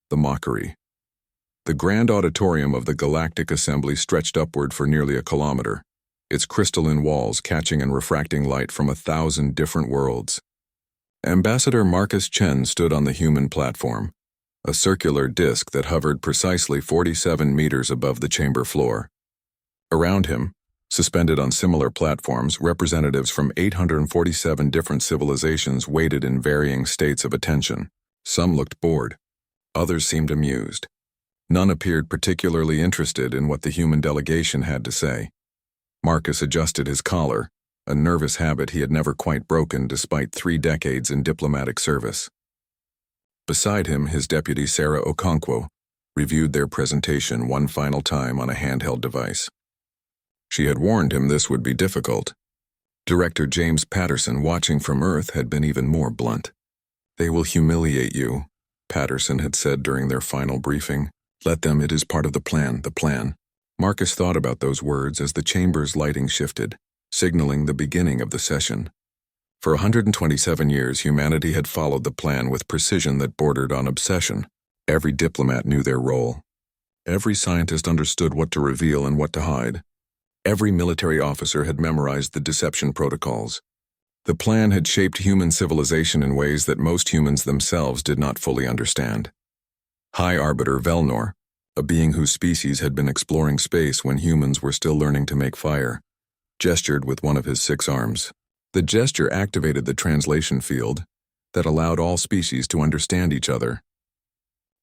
The mockery. The grand auditorium of the Galactic Assembly stretched upward for nearly a kilometer, its crystalline walls catching and refracting light from 1,000 different worlds. Ambassador Marcus Chen stood on the human platform, a circular disc that hovered precisely 47 meters above the chamber floor. Around him, suspended on similar platforms, representatives from 847 different civilizations waited in varying states of attention. Some looked bored. Others seemed amused. None appeared particularly interested in what the human delegation had to say. Marcus adjusted his collar, a nervous habit he had never quite broken despite 3 decades in diplomatic service. Beside him, his deputy Sarah Okonkwo reviewed their presentation one final time on a handheld device. She had warned him this would be difficult. Director James Patterson, watching from Earth, had been even more blunt. "They will humiliate you," Patterson had said during their final briefing. "Let them, it is part of the plan, the plan." Marcus thought about those words as the chamber's lighting shifted, signaling the beginning of the session. For 127 years, humanity had followed the plan with precision that bordered on obsession. Every diplomat knew their role. Every scientist understood what to reveal and what to hide. Every military officer had memorized the deception protocols. The plan had shaped human civilization in ways that most humans themselves did not fully understand. High Arbiter Velnor, a being whose species had been exploring space when humans were still learning to make fire, gestured with one of his 6 arms. The gesture activated the translation field that allowed all species to understand each other.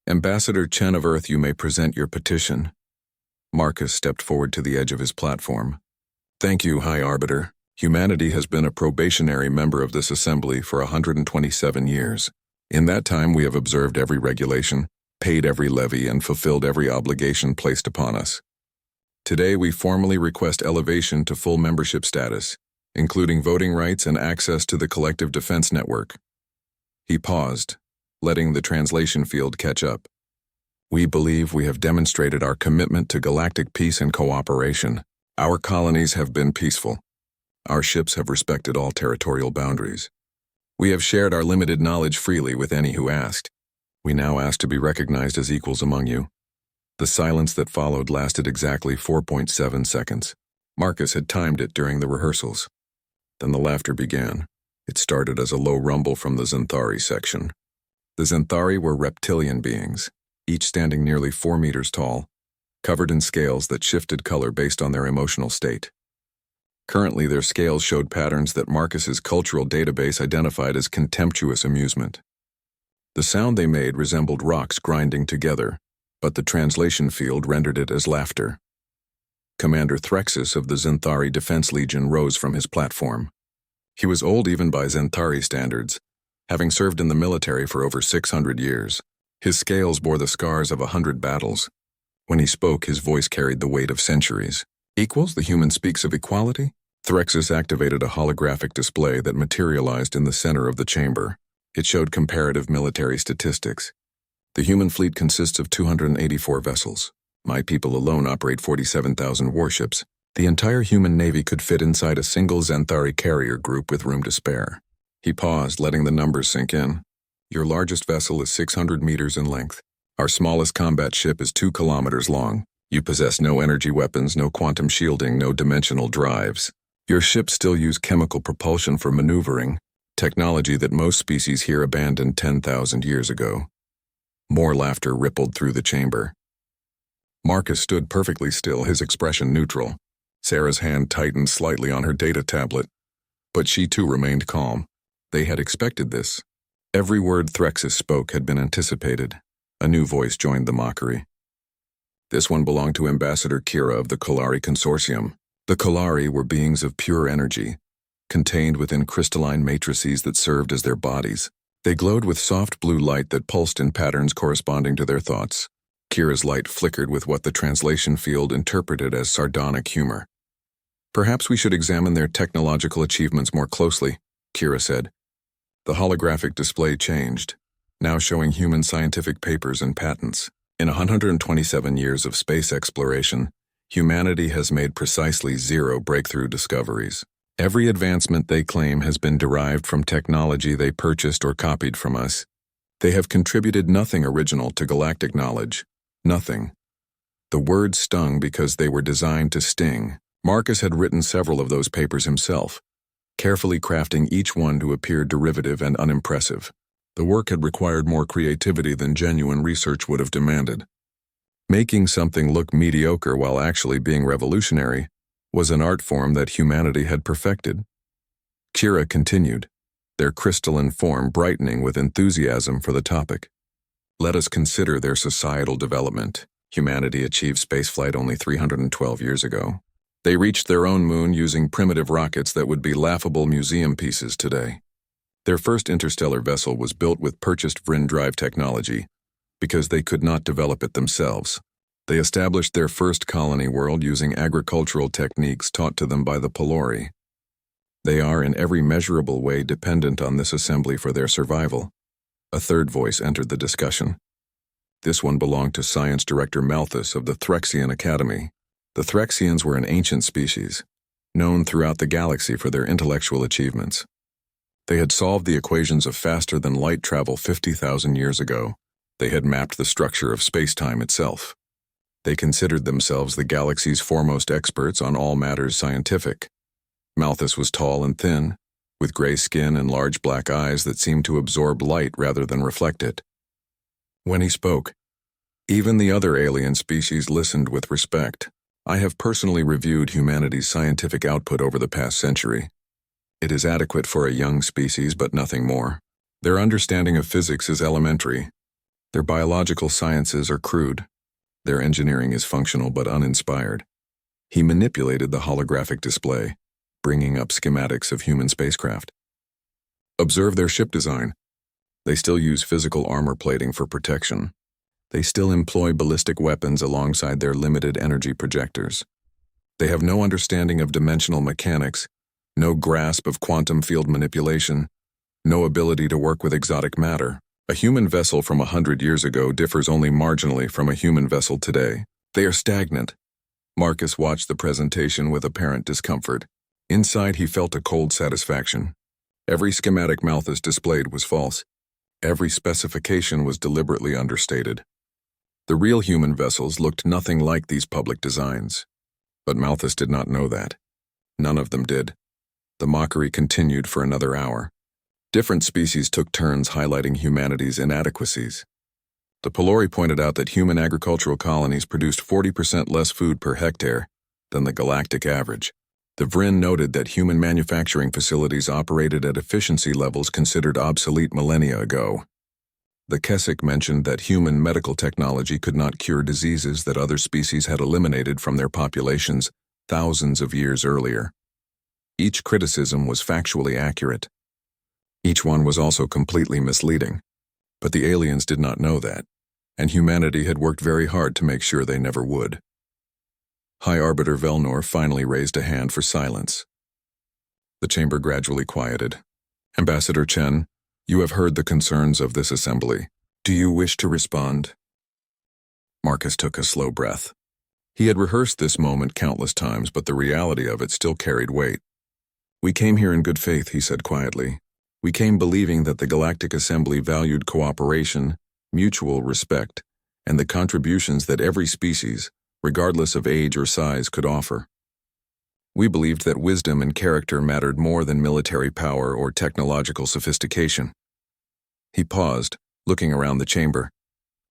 "Ambassador Chen of Earth, you may present your petition." Marcus stepped forward to the edge of his platform. "Thank you, High Arbiter. Humanity has been a probationary member of this assembly for 127 years. In that time, we have observed every regulation, paid every levy, and fulfilled every obligation placed upon us. Today, we formally request elevation to full membership status, including voting rights and access to the collective defense network." He paused, letting the translation field catch up. "We believe we have demonstrated our commitment to galactic peace and cooperation. Our colonies have been peaceful. Our ships have respected all territorial boundaries. We have shared our limited knowledge freely with any who asked. We now ask to be recognized as equals among you." The silence that followed lasted exactly 4.7 seconds. Marcus had timed it during the rehearsals. Then the laughter began. It started as a low rumble from the Xanthari section. The Xanthari were reptilian beings, each standing nearly 4 meters tall, covered in scales that shifted color based on their emotional state. Currently, their scales showed patterns that Marcus's cultural database identified as contemptuous amusement. The sound they made resembled rocks grinding together, but the translation field rendered it as laughter. Commander Threxus of the Xanthari Defense Legion rose from his platform. He was old even by Xanthari standards, having served in the military for over 600 years. His scales bore the scars of 100 battles. When he spoke, his voice carried the weight of centuries. "Equals, the human speaks of equality?" Threxus activated a holographic display that materialized in the center of the chamber. It showed comparative military statistics. "The human fleet consists of 284 vessels. My people alone operate 47,000 warships. The entire human navy could fit inside a single Xanthari carrier group with room to spare." He paused, letting the numbers sink in. "Your largest vessel is 600 meters in length. Our smallest combat ship is 2 kilometers long. You possess no energy weapons, no quantum shielding, no dimensional drives. Your ships still use chemical propulsion for maneuvering, technology that most species here abandoned 10,000 years ago." More laughter rippled through the chamber. Marcus stood perfectly still, his expression neutral. Sarah's hand tightened slightly on her data tablet, but she too remained calm. They had expected this. Every word Threxus spoke had been anticipated. A new voice joined the mockery. This one belonged to Ambassador Kira of the Kalari Consortium. The Kalari were beings of pure energy, contained within crystalline matrices that served as their bodies. They glowed with soft blue light that pulsed in patterns corresponding to their thoughts. Kira's light flickered with what the translation field interpreted as sardonic humor. "Perhaps we should examine their technological achievements more closely," Kira said. The holographic display changed, now showing human scientific papers and patents. In 127 years of space exploration, humanity has made precisely 0 breakthrough discoveries. Every advancement they claim has been derived from technology they purchased or copied from us. They have contributed nothing original to galactic knowledge. Nothing. The words stung because they were designed to sting. Marcus had written several of those papers himself, carefully crafting each one to appear derivative and unimpressive. The work had required more creativity than genuine research would have demanded. Making something look mediocre while actually being revolutionary was an art form that humanity had perfected. Kira continued, their crystalline form brightening with enthusiasm for the topic. Let us consider their societal development. Humanity achieved spaceflight only 312 years ago. They reached their own moon using primitive rockets that would be laughable museum pieces today. Their first interstellar vessel was built with purchased Vrin drive technology because they could not develop it themselves. They established their first colony world using agricultural techniques taught to them by the Pelori. They are in every measurable way dependent on this assembly for their survival. A third voice entered the discussion. This one belonged to Science Director Malthus of the Threxian Academy. The Threxians were an ancient species, known throughout the galaxy for their intellectual achievements. They had solved the equations of faster-than-light travel 50,000 years ago. They had mapped the structure of space-time itself. They considered themselves the galaxy's foremost experts on all matters scientific. Malthus was tall and thin, with gray skin and large black eyes that seemed to absorb light rather than reflect it. When he spoke, even the other alien species listened with respect. I have personally reviewed humanity's scientific output over the past century. It is adequate for a young species, but nothing more. Their understanding of physics is elementary. Their biological sciences are crude. Their engineering is functional but uninspired. He manipulated the holographic display, bringing up schematics of human spacecraft. Observe their ship design. They still use physical armor plating for protection. They still employ ballistic weapons alongside their limited energy projectors. They have no understanding of dimensional mechanics, no grasp of quantum field manipulation, no ability to work with exotic matter. A human vessel from 100 years ago differs only marginally from a human vessel today. They are stagnant. Marcus watched the presentation with apparent discomfort. Inside, he felt a cold satisfaction. Every schematic Malthus displayed was false. Every specification was deliberately understated. The real human vessels looked nothing like these public designs. But Malthus did not know that. None of them did. The mockery continued for another hour. Different species took turns highlighting humanity's inadequacies. The Pelori pointed out that human agricultural colonies produced 40% less food per hectare than the galactic average. The Vrin noted that human manufacturing facilities operated at efficiency levels considered obsolete millennia ago. The Keswick mentioned that human medical technology could not cure diseases that other species had eliminated from their populations thousands of years earlier. Each criticism was factually accurate. Each one was also completely misleading. But the aliens did not know that, and humanity had worked very hard to make sure they never would. High Arbiter Velnor finally raised a hand for silence. The chamber gradually quieted. Ambassador Chen, you have heard the concerns of this assembly. Do you wish to respond? Marcus took a slow breath. He had rehearsed this moment countless times, but the reality of it still carried weight. We came here in good faith, he said quietly. We came believing that the Galactic Assembly valued cooperation, mutual respect, and the contributions that every species, regardless of age or size, could offer. We believed that wisdom and character mattered more than military power or technological sophistication. He paused, looking around the chamber.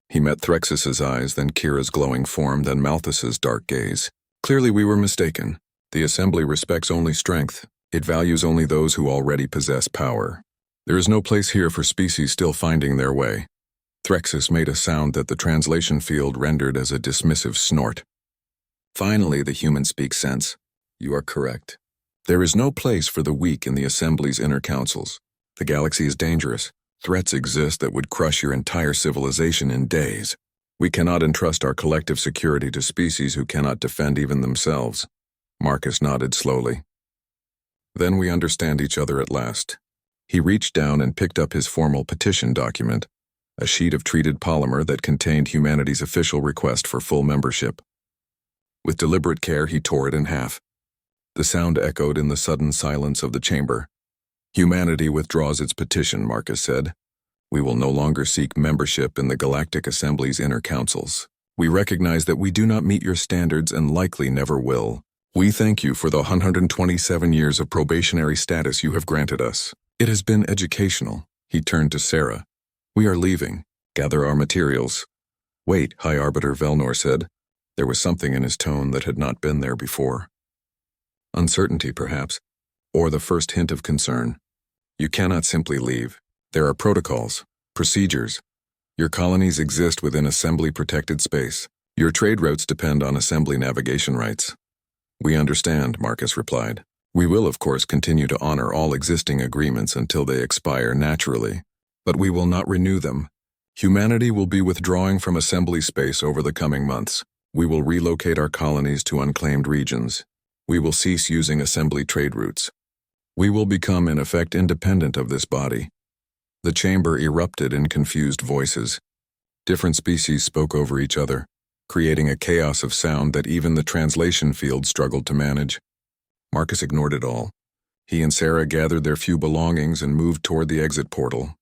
He met Threxus's eyes, then Kira's glowing form, then Malthus's dark gaze. Clearly we were mistaken. The Assembly respects only strength. It values only those who already possess power. There is no place here for species still finding their way. Threxus made a sound that the translation field rendered as a dismissive snort. Finally, the human speaks sense. You are correct. There is no place for the weak in the Assembly's inner councils. The galaxy is dangerous. Threats exist that would crush your entire civilization in days. We cannot entrust our collective security to species who cannot defend even themselves. Marcus nodded slowly. Then we understand each other at last. He reached down and picked up his formal petition document, a sheet of treated polymer that contained humanity's official request for full membership. With deliberate care, he tore it in half. The sound echoed in the sudden silence of the chamber. Humanity withdraws its petition, Marcus said. We will no longer seek membership in the Galactic Assembly's inner councils. We recognize that we do not meet your standards and likely never will. We thank you for the 127 years of probationary status you have granted us. It has been educational." He turned to Sarah. "We are leaving. Gather our materials." "Wait," High Arbiter Velnor said. There was something in his tone that had not been there before. Uncertainty, perhaps, or the first hint of concern. "You cannot simply leave. There are protocols, procedures. Your colonies exist within Assembly-protected space. Your trade routes depend on Assembly navigation rights." "We understand," Marcus replied. "We will, of course, continue to honor all existing agreements until they expire naturally, but we will not renew them. Humanity will be withdrawing from Assembly space over the coming months. We will relocate our colonies to unclaimed regions. We will cease using Assembly trade routes. We will become, in effect, independent of this body." The chamber erupted in confused voices. Different species spoke over each other, creating a chaos of sound that even the translation field struggled to manage. Marcus ignored it all. He and Sarah gathered their few belongings and moved toward the exit portal.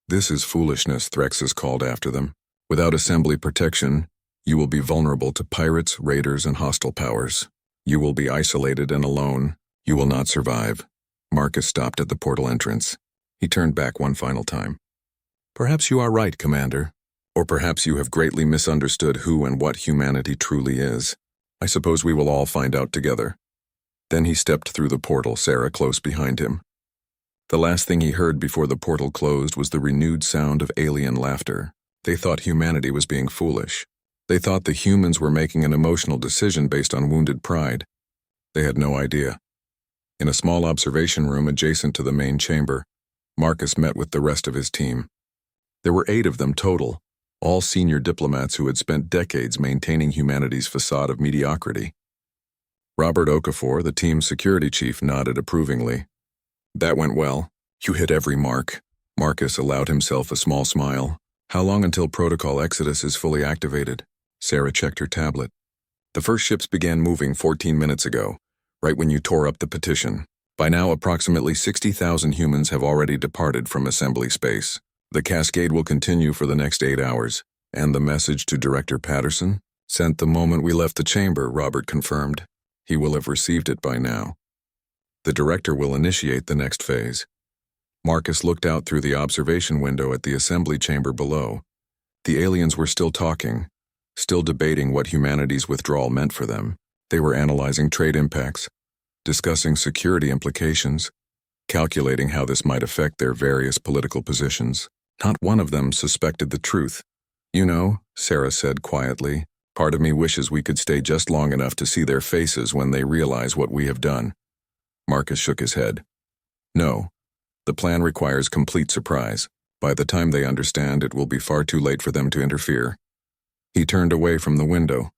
"This is foolishness," Threxus called after them. "Without Assembly protection, you will be vulnerable to pirates, raiders, and hostile powers. You will be isolated and alone. You will not survive." Marcus stopped at the portal entrance. He turned back one final time. "Perhaps you are right, Commander. Or perhaps you have greatly misunderstood who and what humanity truly is. I suppose we will all find out together." Then he stepped through the portal, Sarah close behind him. The last thing he heard before the portal closed was the renewed sound of alien laughter. They thought humanity was being foolish. They thought the humans were making an emotional decision based on wounded pride. They had no idea. In a small observation room adjacent to the main chamber, Marcus met with the rest of his team. There were 8 of them total, all senior diplomats who had spent decades maintaining humanity's facade of mediocrity. Robert Okafor, the team's security chief, nodded approvingly. "That went well. You hit every mark." Marcus allowed himself a small smile. "How long until Protocol Exodus is fully activated?" Sarah checked her tablet. "The first ships began moving 14 minutes ago, right when you tore up the petition. By now, approximately 60,000 humans have already departed from Assembly space. The cascade will continue for the next 8 hours. And the message to Director Patterson? Sent the moment we left the chamber," Robert confirmed. "He will have received it by now. The Director will initiate the next phase." Marcus looked out through the observation window at the Assembly chamber below. The aliens were still talking, still debating what humanity's withdrawal meant for them. They were analyzing trade impacts, discussing security implications, calculating how this might affect their various political positions. Not one of them suspected the truth. "You know," Sarah said quietly, "part of me wishes we could stay just long enough to see their faces when they realize what we have done." Marcus shook his head. "No. The plan requires complete surprise. By the time they understand, it will be far too late for them to interfere." He turned away from the window.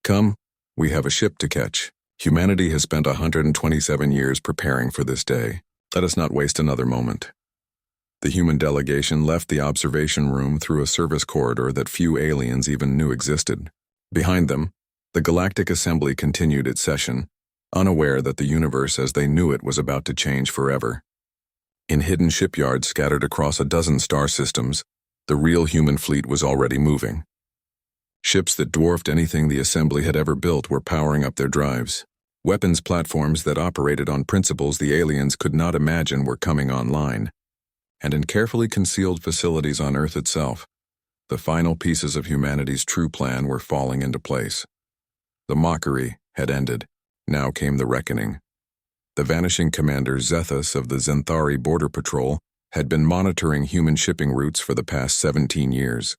"Come, we have a ship to catch. Humanity has spent 127 years preparing for this day. Let us not waste another moment." The human delegation left the observation room through a service corridor that few aliens even knew existed. Behind them, the Galactic Assembly continued its session, unaware that the universe as they knew it was about to change forever. In hidden shipyards scattered across a dozen star systems, the real human fleet was already moving. Ships that dwarfed anything the Assembly had ever built were powering up their drives. Weapons platforms that operated on principles the aliens could not imagine were coming online. And in carefully concealed facilities on Earth itself, the final pieces of humanity's true plan were falling into place. The mockery had ended. Now came the reckoning. The vanishing commander Zethus of the Zenthari Border Patrol had been monitoring human shipping routes for the past 17 years.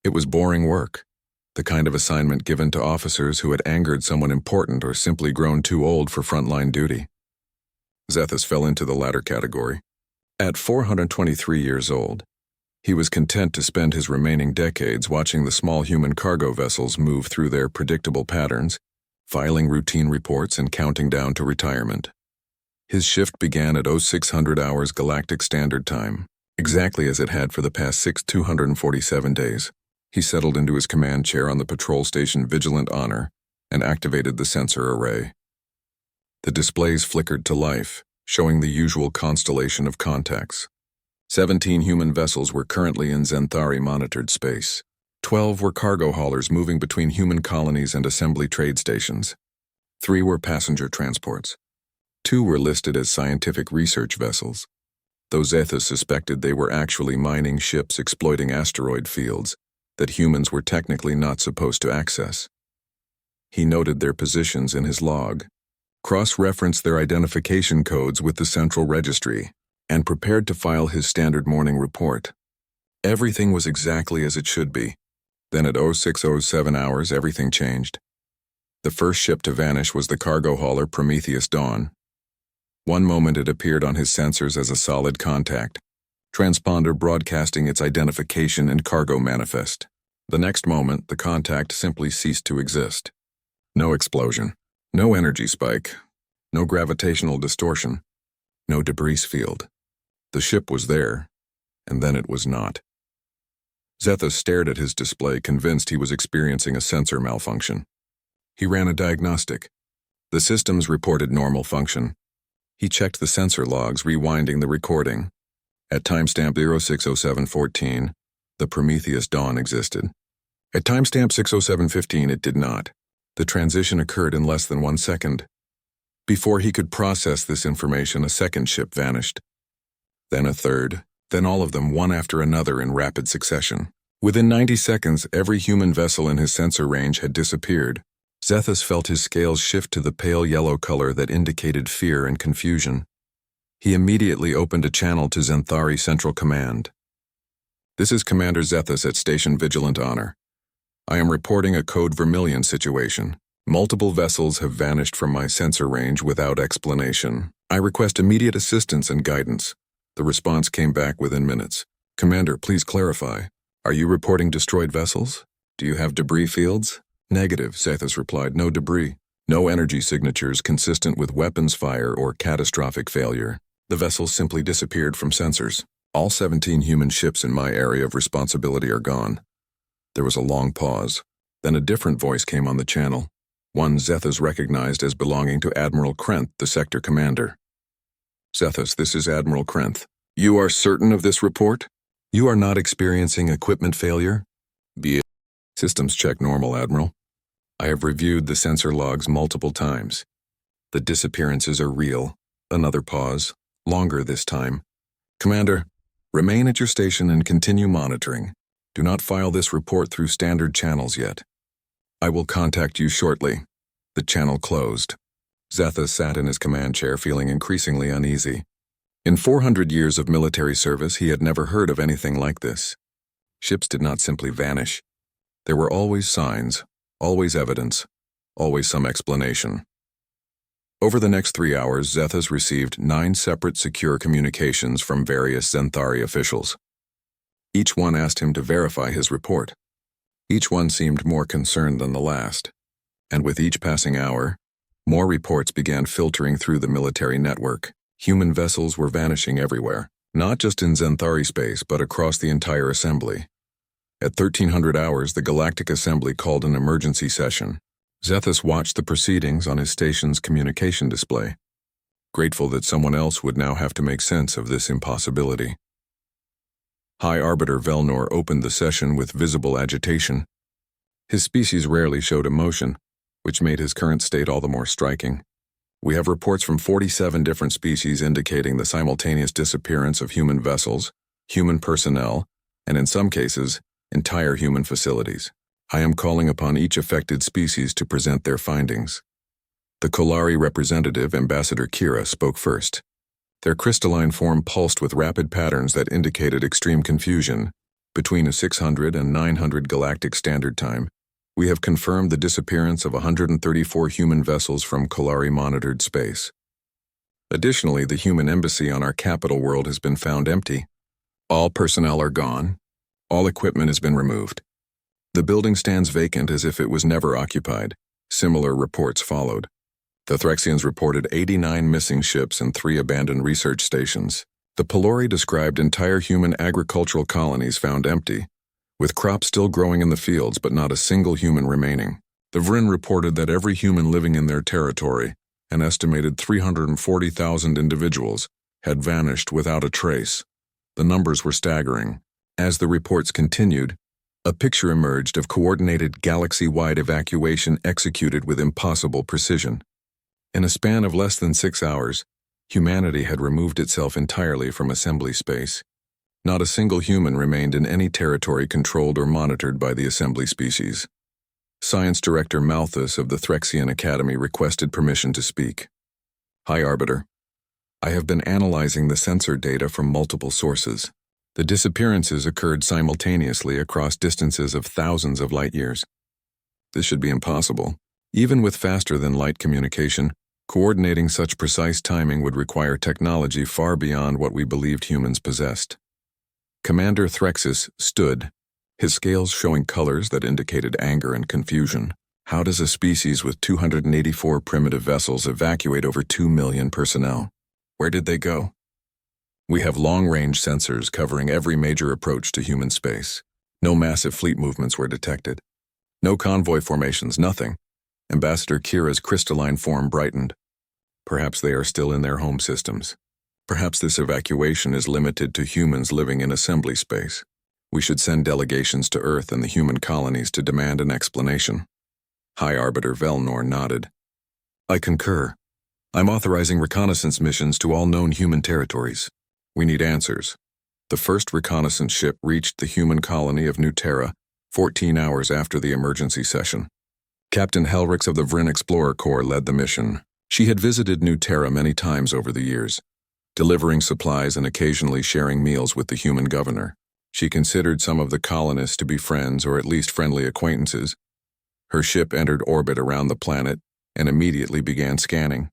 It was boring work, the kind of assignment given to officers who had angered someone important or simply grown too old for frontline duty. Zethus fell into the latter category. At 423 years old, he was content to spend his remaining decades watching the small human cargo vessels move through their predictable patterns, filing routine reports and counting down to retirement. His shift began at 0600 hours Galactic Standard Time, exactly as it had for the past 247 days. He settled into his command chair on the patrol station Vigilant Honor and activated the sensor array. The displays flickered to life, showing the usual constellation of contacts. 17 human vessels were currently in Xanthari-monitored space. 12 were cargo haulers moving between human colonies and assembly trade stations. 3 were passenger transports. 2 were listed as scientific research vessels, though Zethus suspected they were actually mining ships exploiting asteroid fields that humans were technically not supposed to access. He noted their positions in his log, cross-referenced their identification codes with the central registry, and prepared to file his standard morning report. Everything was exactly as it should be. Then at 06:07 hours, everything changed. The first ship to vanish was the cargo hauler Prometheus Dawn. One moment it appeared on his sensors as a solid contact, transponder broadcasting its identification and cargo manifest. The next moment, the contact simply ceased to exist. No explosion, no energy spike, no gravitational distortion, no debris field. The ship was there, and then it was not. Zethus stared at his display, convinced he was experiencing a sensor malfunction. He ran a diagnostic. The systems reported normal function. He checked the sensor logs, rewinding the recording. At timestamp 06:07:14, the Prometheus Dawn existed. At timestamp 6:07:15, it did not. The transition occurred in less than 1 second. Before he could process this information, a second ship vanished. Then a third, then all of them one after another in rapid succession. Within 90 seconds, every human vessel in his sensor range had disappeared. Zethus felt his scales shift to the pale yellow color that indicated fear and confusion. He immediately opened a channel to Xanthari Central Command. "This is Commander Zethus at Station Vigilant Honor. I am reporting a Code Vermilion situation. Multiple vessels have vanished from my sensor range without explanation. I request immediate assistance and guidance." The response came back within minutes. "Commander, please clarify. Are you reporting destroyed vessels? Do you have debris fields?" "Negative," Zethus replied. "No debris. No energy signatures consistent with weapons fire or catastrophic failure. The vessels simply disappeared from sensors. All 17 human ships in my area of responsibility are gone." There was a long pause. Then a different voice came on the channel. One Zethus recognized as belonging to Admiral Krenth, the sector commander. "Zethus, this is Admiral Krenth. You are certain of this report? You are not experiencing equipment failure?" "Be it. Systems check normal, Admiral. I have reviewed the sensor logs multiple times. The disappearances are real." Another pause, longer this time. "Commander, remain at your station and continue monitoring. Do not file this report through standard channels yet. I will contact you shortly." The channel closed. Zethus sat in his command chair, feeling increasingly uneasy. In 400 years of military service, he had never heard of anything like this. Ships did not simply vanish. There were always signs, always evidence, always some explanation. Over the next 3 hours, Zethus received 9 separate secure communications from various Xanthari officials. Each one asked him to verify his report. Each one seemed more concerned than the last, and with each passing hour, more reports began filtering through the military network. Human vessels were vanishing everywhere, not just in Xanthari space, but across the entire assembly. At 1300 hours, the Galactic Assembly called an emergency session. Zethus watched the proceedings on his station's communication display, grateful that someone else would now have to make sense of this impossibility. High Arbiter Velnor opened the session with visible agitation. His species rarely showed emotion, which made his current state all the more striking. "We have reports from 47 different species indicating the simultaneous disappearance of human vessels, human personnel, and in some cases, entire human facilities. I am calling upon each affected species to present their findings." The Kolari representative, Ambassador Kira, spoke first. Their crystalline form pulsed with rapid patterns that indicated extreme confusion. "Between 600 and 900 Galactic Standard Time, we have confirmed the disappearance of 134 human vessels from Kolari-monitored space. Additionally, the human embassy on our capital world has been found empty. All personnel are gone. All equipment has been removed. The building stands vacant as if it was never occupied." Similar reports followed. The Threxians reported 89 missing ships and 3 abandoned research stations. The Pelori described entire human agricultural colonies found empty, with crops still growing in the fields but not a single human remaining. The Vrin reported that every human living in their territory, an estimated 340,000 individuals, had vanished without a trace. The numbers were staggering. As the reports continued, a picture emerged of coordinated galaxy-wide evacuation executed with impossible precision. In a span of less than 6 hours, humanity had removed itself entirely from assembly space. Not a single human remained in any territory controlled or monitored by the assembly species. Science Director Malthus of the Threxian Academy requested permission to speak. "Hi, Arbiter. I have been analyzing the sensor data from multiple sources. The disappearances occurred simultaneously across distances of thousands of light years. This should be impossible. Even with faster-than-light communication, coordinating such precise timing would require technology far beyond what we believed humans possessed." Commander Threxus stood, his scales showing colors that indicated anger and confusion. How does a species with 284 primitive vessels evacuate over 2 million personnel? Where did they go? "We have long-range sensors covering every major approach to human space. No massive fleet movements were detected. No convoy formations, nothing." Ambassador Kira's crystalline form brightened. "Perhaps they are still in their home systems. Perhaps this evacuation is limited to humans living in assembly space. We should send delegations to Earth and the human colonies to demand an explanation." High Arbiter Velnor nodded. "I concur. I'm authorizing reconnaissance missions to all known human territories. We need answers." The first reconnaissance ship reached the human colony of New Terra 14 hours after the emergency session. Captain Helrix of the Vryn Explorer Corps led the mission. She had visited New Terra many times over the years, delivering supplies and occasionally sharing meals with the human governor. She considered some of the colonists to be friends or at least friendly acquaintances. Her ship entered orbit around the planet and immediately began scanning.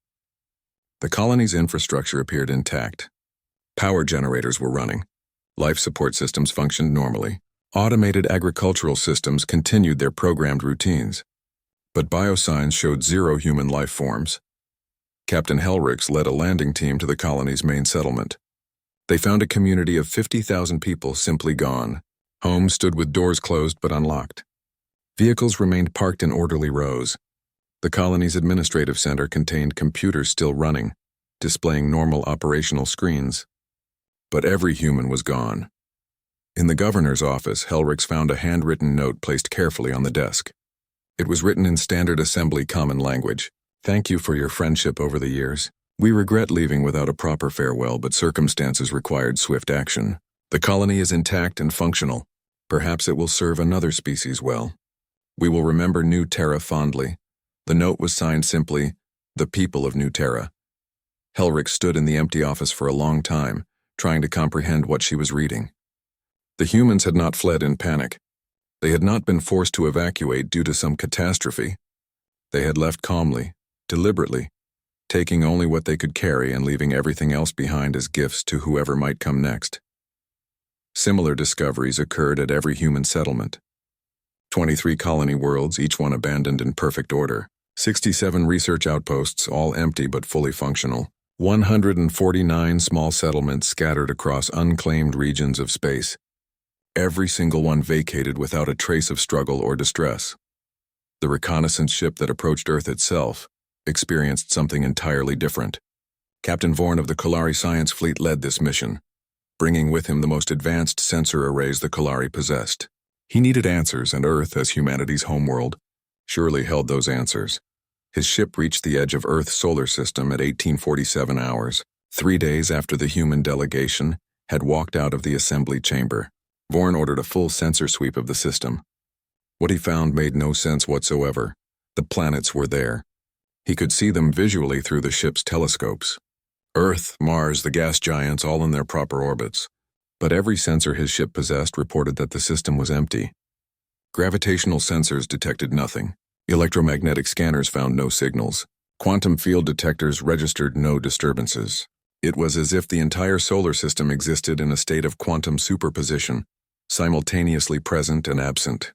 The colony's infrastructure appeared intact. Power generators were running. Life support systems functioned normally. Automated agricultural systems continued their programmed routines. But biosigns showed 0 human life forms. Captain Helrix led a landing team to the colony's main settlement. They found a community of 50,000 people simply gone. Homes stood with doors closed but unlocked. Vehicles remained parked in orderly rows. The colony's administrative center contained computers still running, displaying normal operational screens. But every human was gone. In the governor's office, Helrix found a handwritten note placed carefully on the desk. It was written in standard assembly common language. "Thank you for your friendship over the years. We regret leaving without a proper farewell, but circumstances required swift action. The colony is intact and functional. Perhaps it will serve another species well. We will remember New Terra fondly." The note was signed simply, "The People of New Terra." Helrix stood in the empty office for a long time, trying to comprehend what she was reading. The humans had not fled in panic. They had not been forced to evacuate due to some catastrophe. They had left calmly, deliberately, taking only what they could carry and leaving everything else behind as gifts to whoever might come next. Similar discoveries occurred at every human settlement. 23 colony worlds, each one abandoned in perfect order. 67 research outposts, all empty but fully functional. 149 small settlements scattered across unclaimed regions of space. Every single one vacated without a trace of struggle or distress. The reconnaissance ship that approached Earth itself experienced something entirely different. Captain Vorn of the Kalari Science Fleet led this mission, bringing with him the most advanced sensor arrays the Kalari possessed. He needed answers, and Earth, as humanity's homeworld, surely held those answers. His ship reached the edge of Earth's solar system at 1847 hours, 3 days after the human delegation had walked out of the assembly chamber. Vorn ordered a full sensor sweep of the system. What he found made no sense whatsoever. The planets were there. He could see them visually through the ship's telescopes. Earth, Mars, the gas giants, all in their proper orbits. But every sensor his ship possessed reported that the system was empty. Gravitational sensors detected nothing. Electromagnetic scanners found no signals. Quantum field detectors registered no disturbances. It was as if the entire solar system existed in a state of quantum superposition, simultaneously present and absent.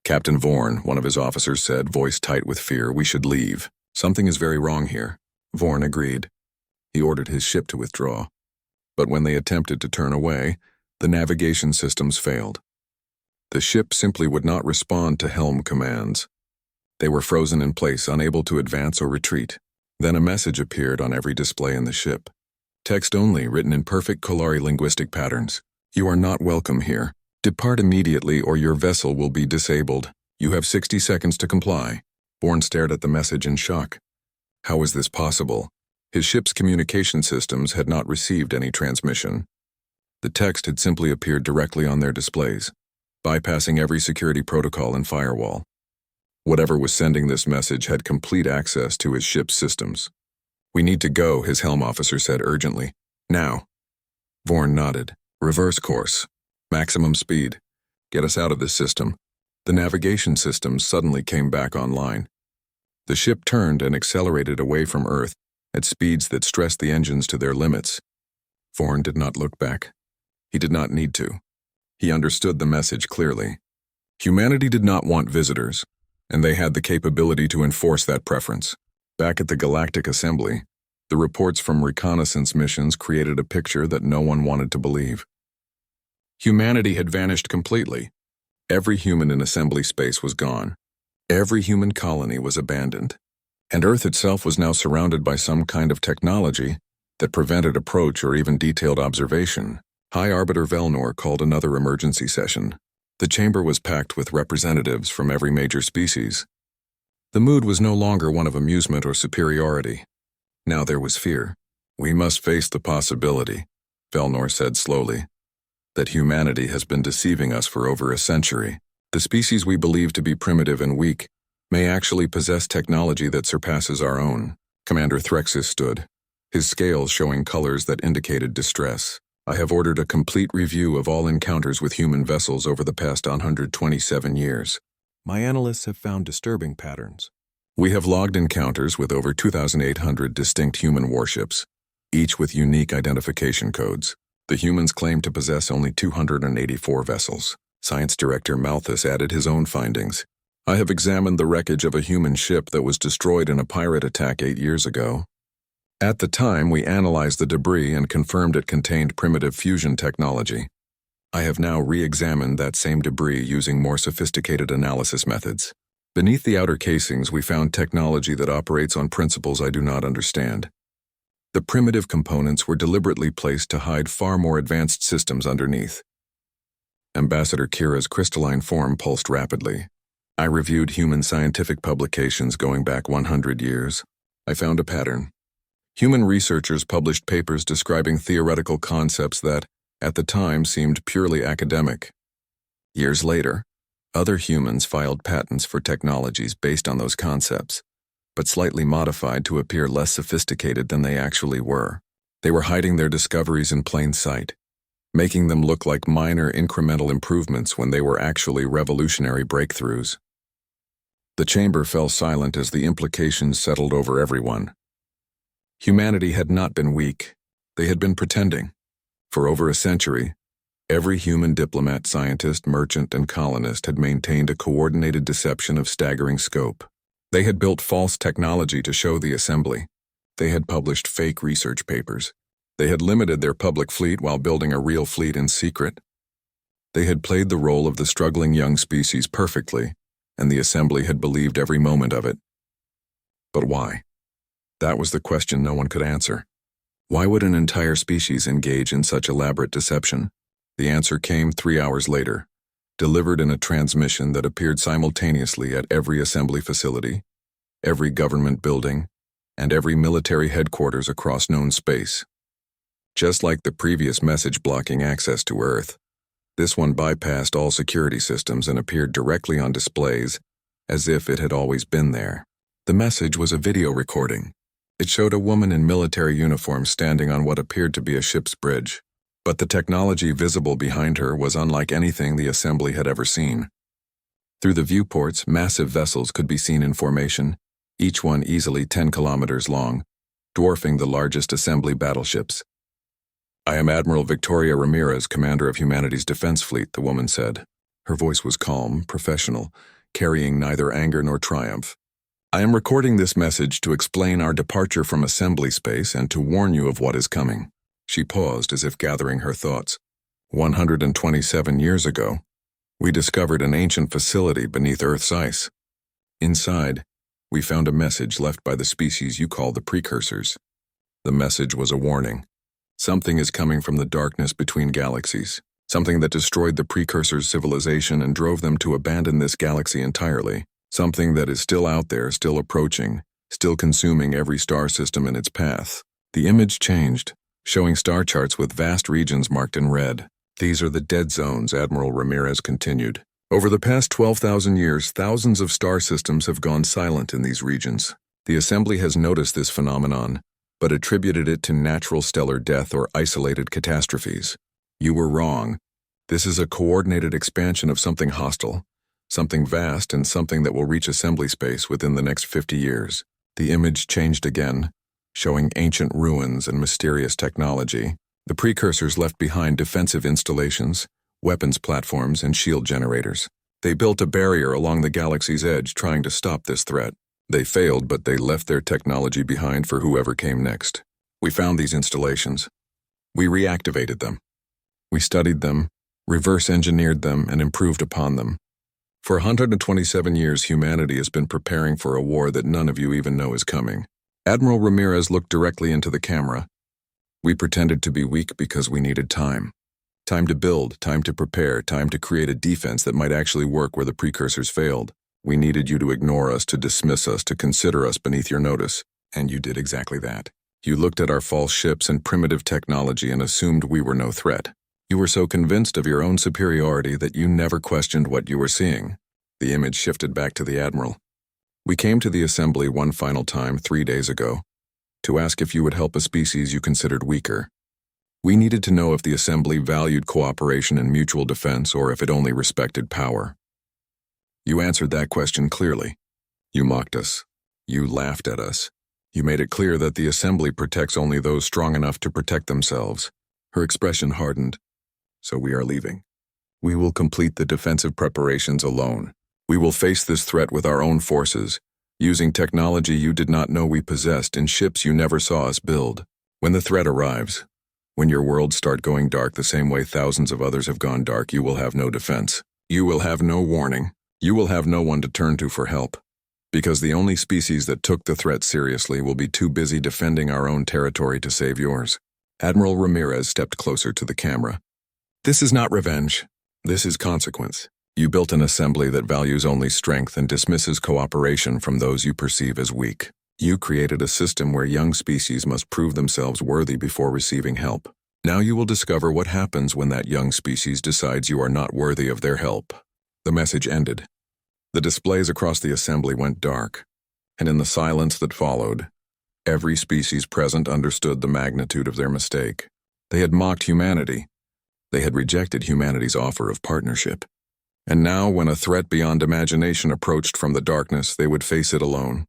"Captain Vorn," one of his officers said, voice tight with fear, "we should leave. Something is very wrong here." Vorn agreed. He ordered his ship to withdraw. But when they attempted to turn away, the navigation systems failed. The ship simply would not respond to helm commands. They were frozen in place, unable to advance or retreat. Then a message appeared on every display in the ship. Text only, written in perfect Kalari linguistic patterns. You are not welcome here. Depart immediately or your vessel will be disabled. You have 60 seconds to comply. Bourne stared at the message in shock. How was this possible? His ship's communication systems had not received any transmission. The text had simply appeared directly on their displays, bypassing every security protocol and firewall. Whatever was sending this message had complete access to his ship's systems. We need to go, his helm officer said urgently. Now. Bourne nodded. Reverse course. Maximum speed. Get us out of this system. The navigation systems suddenly came back online. The ship turned and accelerated away from Earth at speeds that stressed the engines to their limits. Bourne did not look back. He did not need to. He understood the message clearly. Humanity did not want visitors, and they had the capability to enforce that preference. Back at the Galactic Assembly, the reports from reconnaissance missions created a picture that no one wanted to believe. Humanity had vanished completely. Every human in assembly space was gone. Every human colony was abandoned. And Earth itself was now surrounded by some kind of technology that prevented approach or even detailed observation. High Arbiter Velnor called another emergency session. The chamber was packed with representatives from every major species. The mood was no longer one of amusement or superiority. Now there was fear. We must face the possibility, Velnor said slowly, that humanity has been deceiving us for over a century. The species we believe to be primitive and weak may actually possess technology that surpasses our own. Commander Threxus stood, his scales showing colors that indicated distress. I have ordered a complete review of all encounters with human vessels over the past 127 years. My analysts have found disturbing patterns. We have logged encounters with over 2,800 distinct human warships, each with unique identification codes. The humans claim to possess only 284 vessels. Science Director Malthus added his own findings. I have examined the wreckage of a human ship that was destroyed in a pirate attack 8 years ago. At the time, we analyzed the debris and confirmed it contained primitive fusion technology. I have now re-examined that same debris using more sophisticated analysis methods. Beneath the outer casings, we found technology that operates on principles I do not understand. The primitive components were deliberately placed to hide far more advanced systems underneath. Ambassador Kira's crystalline form pulsed rapidly. I reviewed human scientific publications going back 100 years. I found a pattern. Human researchers published papers describing theoretical concepts that, at the time, seemed purely academic. Years later, other humans filed patents for technologies based on those concepts, but slightly modified to appear less sophisticated than they actually were. They were hiding their discoveries in plain sight, making them look like minor incremental improvements when they were actually revolutionary breakthroughs. The chamber fell silent as the implications settled over everyone. Humanity had not been weak. They had been pretending. For over a century, every human diplomat, scientist, merchant, and colonist had maintained a coordinated deception of staggering scope. They had built false technology to show the assembly. They had published fake research papers. They had limited their public fleet while building a real fleet in secret. They had played the role of the struggling young species perfectly, and the assembly had believed every moment of it. But why? That was the question no one could answer. Why would an entire species engage in such elaborate deception? The answer came 3 hours later, delivered in a transmission that appeared simultaneously at every assembly facility, every government building, and every military headquarters across known space. Just like the previous message blocking access to Earth, this one bypassed all security systems and appeared directly on displays as if it had always been there. The message was a video recording. It showed a woman in military uniform standing on what appeared to be a ship's bridge, but the technology visible behind her was unlike anything the assembly had ever seen. Through the viewports, massive vessels could be seen in formation, each one easily 10 kilometers long, dwarfing the largest assembly battleships. I am Admiral Victoria Ramirez, commander of humanity's defense fleet, the woman said. Her voice was calm, professional, carrying neither anger nor triumph. I am recording this message to explain our departure from assembly space and to warn you of what is coming. She paused as if gathering her thoughts. 127 years ago, we discovered an ancient facility beneath Earth's ice. Inside, we found a message left by the species you call the precursors. The message was a warning. Something is coming from the darkness between galaxies. Something that destroyed the precursors' civilization and drove them to abandon this galaxy entirely. Something that is still out there, still approaching, still consuming every star system in its path. The image changed, showing star charts with vast regions marked in red. These are the dead zones, Admiral Ramirez continued. Over the past 12,000 years, thousands of star systems have gone silent in these regions. The Assembly has noticed this phenomenon, but attributed it to natural stellar death or isolated catastrophes. You were wrong. This is a coordinated expansion of something hostile, something vast, and something that will reach assembly space within the next 50 years. The image changed again, showing ancient ruins and mysterious technology. The precursors left behind defensive installations, weapons platforms, and shield generators. They built a barrier along the galaxy's edge trying to stop this threat. They failed, but they left their technology behind for whoever came next. We found these installations. We reactivated them. We studied them, reverse-engineered them, and improved upon them. For 127 years, humanity has been preparing for a war that none of you even know is coming. Admiral Ramirez looked directly into the camera. We pretended to be weak because we needed time. Time to build, time to prepare, time to create a defense that might actually work where the precursors failed. We needed you to ignore us, to dismiss us, to consider us beneath your notice. And you did exactly that. You looked at our false ships and primitive technology and assumed we were no threat. You were so convinced of your own superiority that you never questioned what you were seeing. The image shifted back to the Admiral. We came to the Assembly one final time 3 days ago to ask if you would help a species you considered weaker. We needed to know if the Assembly valued cooperation and mutual defense or if it only respected power. You answered that question clearly. You mocked us. You laughed at us. You made it clear that the Assembly protects only those strong enough to protect themselves. Her expression hardened. So we are leaving. We will complete the defensive preparations alone. We will face this threat with our own forces, using technology you did not know we possessed in ships you never saw us build. When the threat arrives, when your worlds start going dark the same way thousands of others have gone dark, you will have no defense. You will have no warning. You will have no one to turn to for help. Because the only species that took the threat seriously will be too busy defending our own territory to save yours. Admiral Ramirez stepped closer to the camera. This is not revenge. This is consequence. You built an assembly that values only strength and dismisses cooperation from those you perceive as weak. You created a system where young species must prove themselves worthy before receiving help. Now you will discover what happens when that young species decides you are not worthy of their help. The message ended. The displays across the assembly went dark, and in the silence that followed, every species present understood the magnitude of their mistake. They had mocked humanity. They had rejected humanity's offer of partnership. And now, when a threat beyond imagination approached from the darkness, they would face it alone.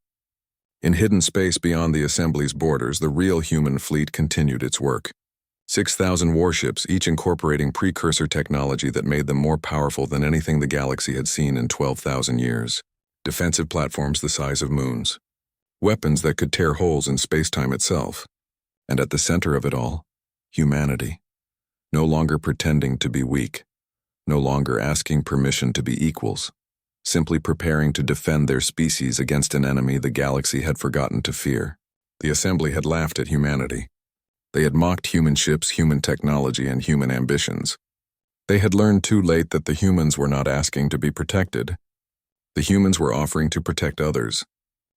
In hidden space beyond the assembly's borders, the real human fleet continued its work. 6,000 warships, each incorporating precursor technology that made them more powerful than anything the galaxy had seen in 12,000 years. Defensive platforms the size of moons. Weapons that could tear holes in space-time itself. And at the center of it all, humanity. No longer pretending to be weak. No longer asking permission to be equals. Simply preparing to defend their species against an enemy the galaxy had forgotten to fear. The Assembly had laughed at humanity. They had mocked human ships, human technology, and human ambitions. They had learned too late that the humans were not asking to be protected. The humans were offering to protect others.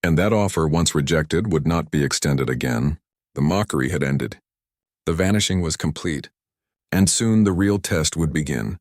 And that offer, once rejected, would not be extended again. The mockery had ended. The vanishing was complete. And soon the real test would begin.